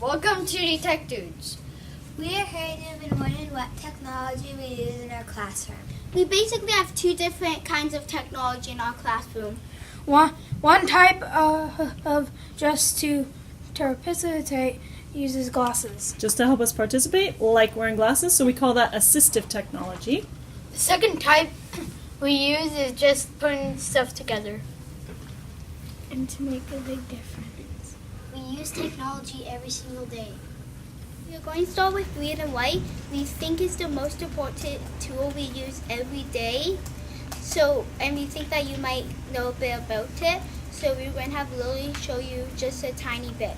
Welcome to the Techdudes. We are creative and wondering what technology we use in our classroom. We basically have two different kinds of technology in our classroom. One type of just to participate uses glasses. Just to help us participate, like wearing glasses, so we call that assistive technology. The second type we use is just putting stuff together. And to make a big difference. We use technology every single day. We're going to start with green and white. We think it's the most important tool we use every day. And we think that you might know a bit about it. So we're going to have Lily show you just a tiny bit.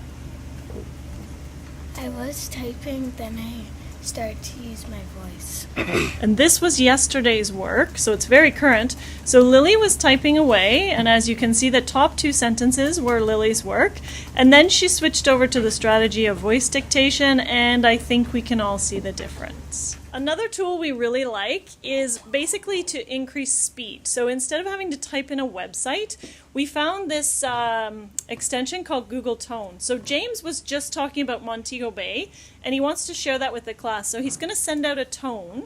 I was typing, then I started to use my voice. And this was yesterday's work, so it's very current. So Lily was typing away, and as you can see, the top two sentences were Lily's work. And then she switched over to the strategy of voice dictation, and I think we can all see the difference. Another tool we really like is basically to increase speed. So instead of having to type in a website, we found this extension called Google Tone. So James was just talking about Montego Bay, and he wants to share that with the class. So he's going to send out a tone.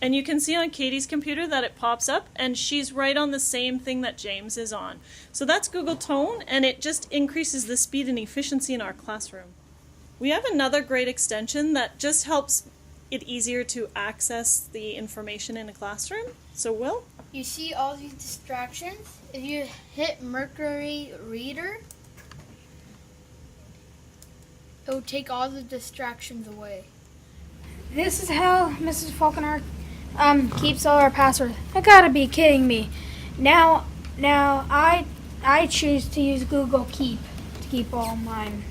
And you can see on Katie's computer that it pops up, and she's right on the same thing that James is on. So that's Google Tone, and it just increases the speed and efficiency in our classroom. We have another great extension that just helps it easier to access the information in a classroom. So Will? You see all these distractions? If you hit Mercury Reader, it will take all the distractions away. This is how Mrs. Falconer keeps all our passwords. I gotta be kidding me. Now I choose to use Google Keep to keep all mine.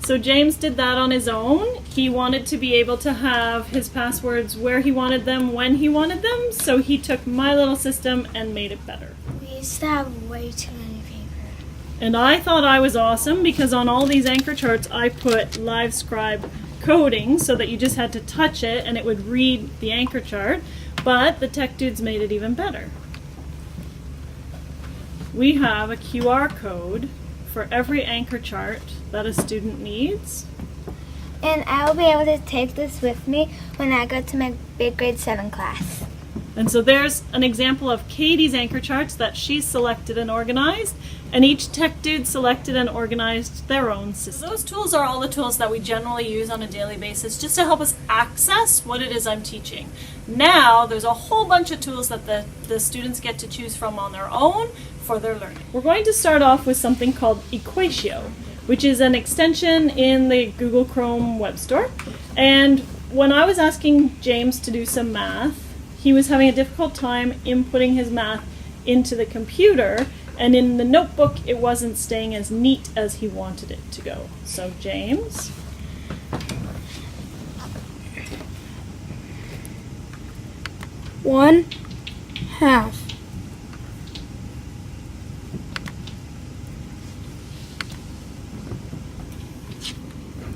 So James did that on his own. He wanted to be able to have his passwords where he wanted them, when he wanted them, so he took my little system and made it better. We used to have way too many papers. And I thought I was awesome because on all these anchor charts I put LiveScribe coding so that you just had to touch it and it would read the anchor chart, but the Tech Dudes made it even better. We have a QR code for every anchor chart that a student needs. And I will be able to take this with me when I go to my big grade 7 class. And so there's an example of Katie's anchor charts that she's selected and organized, and each Tech Dude selected and organized their own system. Those tools are all the tools that we generally use on a daily basis just to help us access what it is I'm teaching. Now there's a whole bunch of tools that the students get to choose from on their own for their learning. We're going to start off with something called Equatio, which is an extension in the Google Chrome web store. And when I was asking James to do some math, he was having a difficult time inputting his math into the computer, and in the notebook it wasn't staying as neat as he wanted it to go. So James. One half.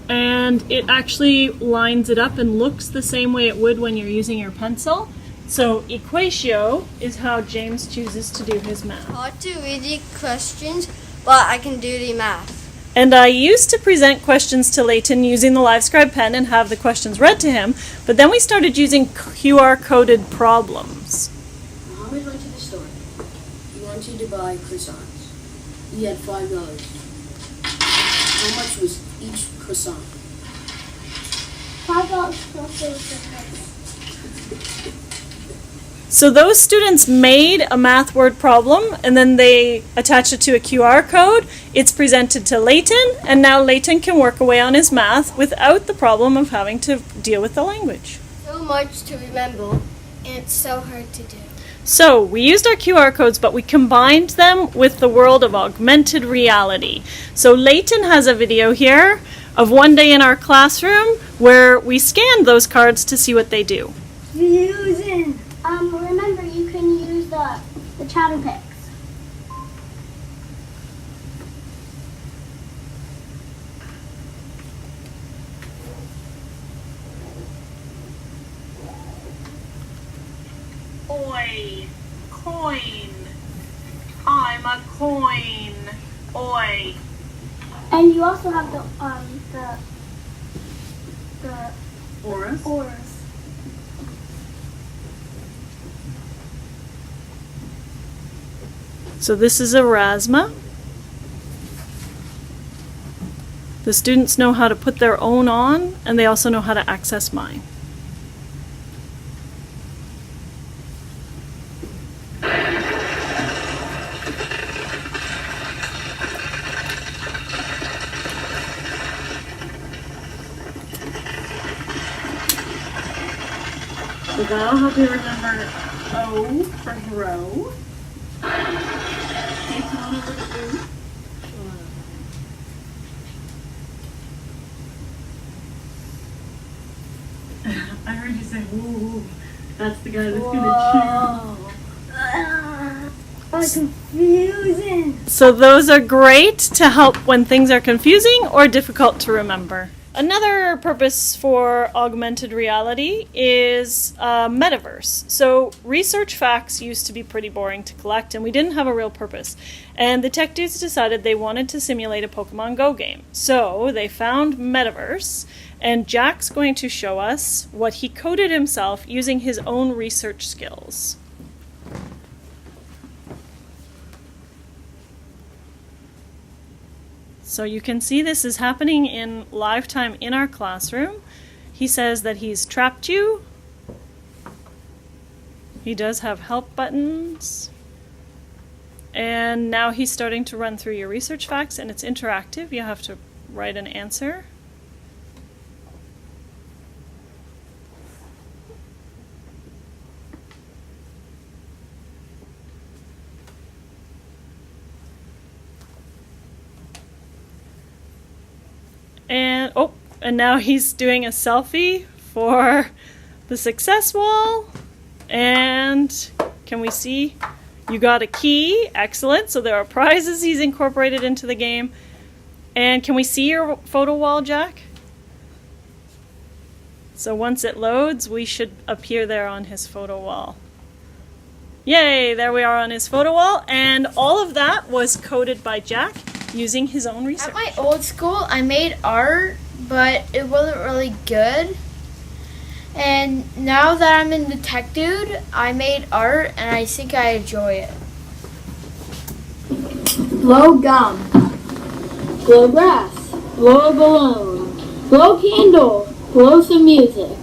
And it actually lines it up and looks the same way it would when you're using your pencil. So Equatio is how James chooses to do his math. Hard to read the questions, but I can do the math. And I used to present questions to Leighton using the LiveScribe pen and have the questions read to him, but then we started using QR-coded problems. Mohammed went to the store. He wanted to buy croissants. He had $5. How much was each croissant? $5 plus the price. So those students made a math word problem and then they attached it to a QR code. It's presented to Leighton, and now Leighton can work away on his math without the problem of having to deal with the language. So much to remember, and it's so hard to do. So we used our QR codes, but we combined them with the world of augmented reality. So Leighton has a video here of one day in our classroom where we scanned those cards to see what they do. Remember, you can use the chatter picks. Oi, coin. I'm a coin. Oi. And you also have the Auras. auras. So this is Erasma. The students know how to put their own on, and they also know how to access mine. So that'll help you remember O for grow. Okay, come on over to O. I heard you say, "Woo!" That's the guy that's gonna Oh, confusing. chew. So those are great to help when things are confusing or difficult to remember. Another purpose for augmented reality is metaverse. So research facts used to be pretty boring to collect, and we didn't have a real purpose. And the tech dudes decided they wanted to simulate a Pokemon Go game. So they found metaverse, and Jack's going to show us what he coded himself using his own research skills. So you can see this is happening in live time in our classroom. He says that he's trapped you. He does have help buttons. And now he's starting to run through your research facts, and it's interactive. You have to write an answer. And now he's doing a selfie for the success wall. And can we see? You got a key. Excellent. So there are prizes he's incorporated into the game. And can we see your photo wall, Jack? So once it loads, we should appear there on his photo wall. Yay, there we are on his photo wall. And all of that was coded by Jack using his own research. At my old school, I made art, but it wasn't really good. And now that I'm in the Techdude, I made art, and I think I enjoy it. Blow gum. Blow grass. Blow a balloon. Blow candle. Blow some music.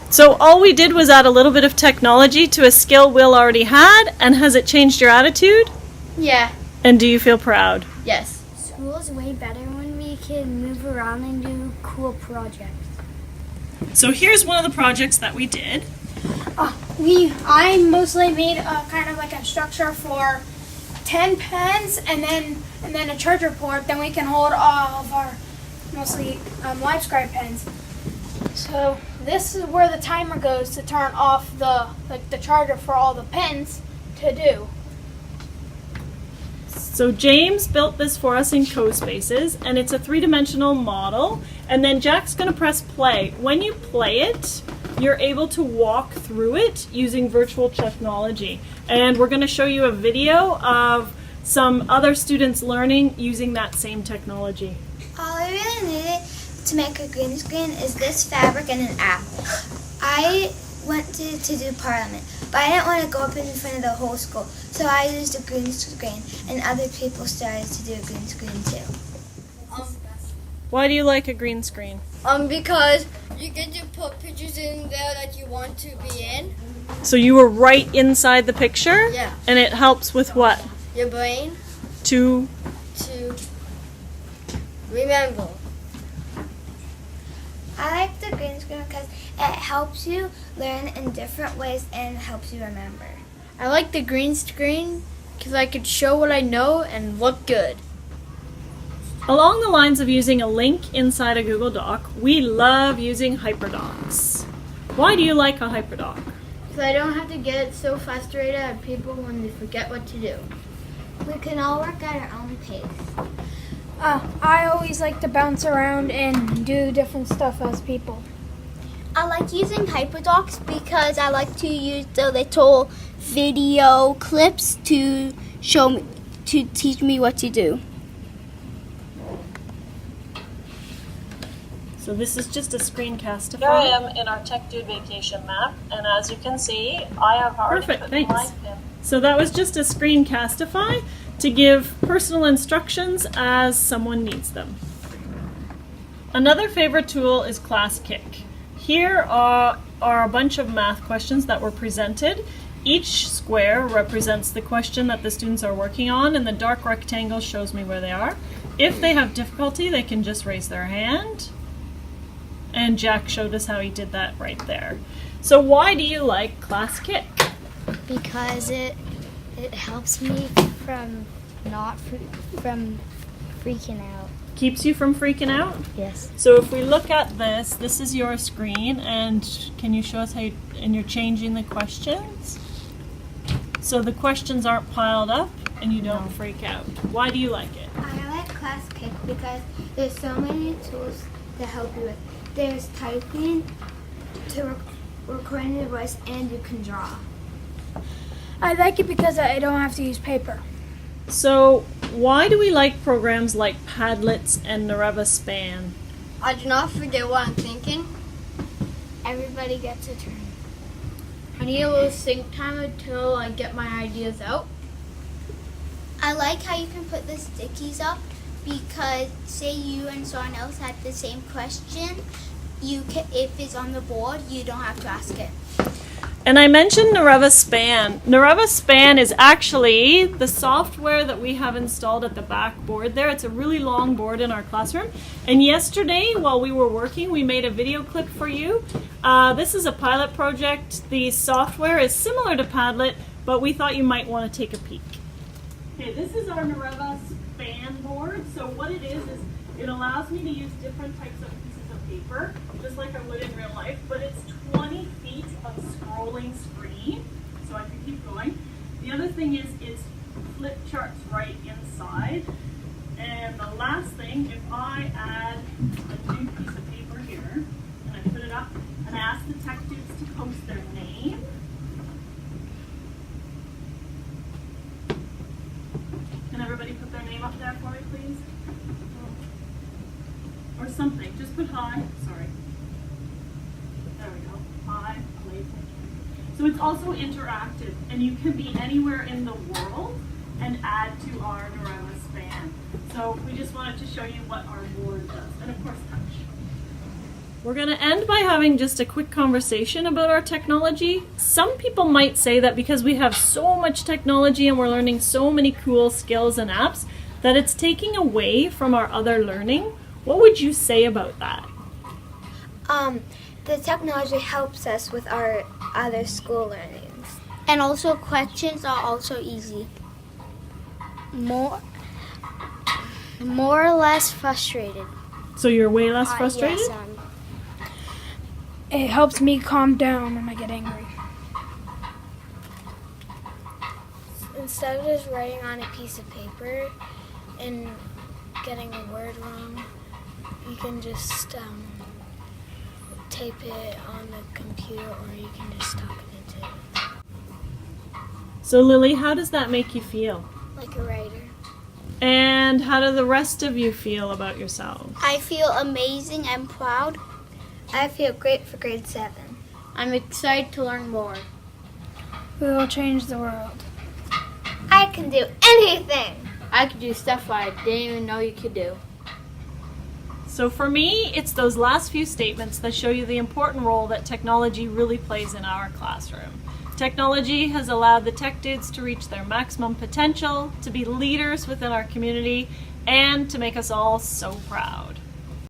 So all we did was add a little bit of technology to a skill Will already had, and has it changed your attitude? Yeah. And do you feel proud? Yes. School is way better when we can move around and do cool projects. So here's one of the projects that we did. I mostly made a kind of like a structure for 10 pens and then a charger port. Then we can hold all of our mostly live scribe pens. So this is where the timer goes to turn off the charger for all the pens to do. So James built this for us in CoSpaces, and it's a three-dimensional model. And then Jack's going to press play. When you play it, you're able to walk through it using virtual technology. And we're going to show you a video of some other students learning using that same technology. All I really needed to make a green screen is this fabric and an app. I wanted to do Parliament, but I didn't want to go up in front of the whole school, so I used a green screen, and other people started to do a green screen too. Why do you like a green screen? Because you get to put pictures in there that you want to be in. So you were right inside the picture? Yeah. And it helps with what? Your brain To to remember. I like the green screen because it helps you learn in different ways and helps you remember. I like the green screen because I could show what I know and look good. Along the lines of using a link inside a Google Doc, we love using hyperdocs. Why do you like a hyperdoc? So I don't have to get so frustrated at people when they forget what to do. We can all work at our own pace. I always like to bounce around and do different stuff as people. I like using hyperdocs because I like to use the little video clips to show me, to teach me what to do. So this is just a screencast. Here I am in our Techdude vacation map, and as you can see, I have already put my pin. So that was just a screencastify to give personal instructions as someone needs them. Another favorite tool is Class Kick. Here are a bunch of math questions that were presented. Each square represents the question that the students are working on, and the dark rectangle shows me where they are. If they have difficulty, they can just raise their hand. And Jack showed us how he did that right there. So why do you like Class Kick? Because it helps me from freaking out. Keeps you from freaking out? Yes. So if we look at this, this is your screen, and can you show us how you're changing the questions? So the questions aren't piled up and you don't freak out. Why do you like it? I like Class Kick because there's so many tools to help you with. There's typing to recording your voice, and you can draw. I like it because I don't have to use paper. So why do we like programs like Padlets and Nareva Span? I do not forget what I'm thinking. Everybody gets a turn. I need a little sync time until I get my ideas out. I like how you can put the stickies up because say you and someone else had the same question, you can, if it's on the board, you don't have to ask it. And I mentioned Nareva Span. Nareva Span is actually the software that we have installed at the back board there. It's a really long board in our classroom. And yesterday, while we were working, we made a video clip for you. This is a pilot project. The software is similar to Padlet, but we thought you might want to take a peek. Okay, this is our Nareva Span board. So what it is it allows me to use different types of pieces of paper, just like I would in real life, but it's 20 feet of scrolling screen, so I can keep going. The other thing is it's flip charts right inside. And the last thing, if I add a new piece of paper here, and I put it up, and I ask the tech dudes to post their name, can everybody put their name up there for me, please? Or something, just put hi, sorry. There we go. Hi, Lathan. So it's also interactive, and you can be anywhere in the world and add to our Nareva Span. So we just wanted to show you what our board does, and of course touch. We're going to end by having just a quick conversation about our technology. Some people might say that because we have so much technology and we're learning so many cool skills and apps, that it's taking away from our other learning. What would you say about that? The technology helps us with our other school learnings. And also questions are also easy. More or less frustrated. So you're way less frustrated? Yes, It helps me calm down when I get angry. instead of just writing on a piece of paper and getting a word wrong, you can just tape it on the computer, or you can just talk it into it. So Lily, how does that make you feel? Like a writer. And how do the rest of you feel about yourselves? I feel amazing and proud. I feel great for grade 7. I'm excited to learn more. We will change the world. I can do anything! I could do stuff I didn't even know you could do. So for me, it's those last few statements that show you the important role that technology really plays in our classroom. Technology has allowed the tech dudes to reach their maximum potential, to be leaders within our community, and to make us all so proud.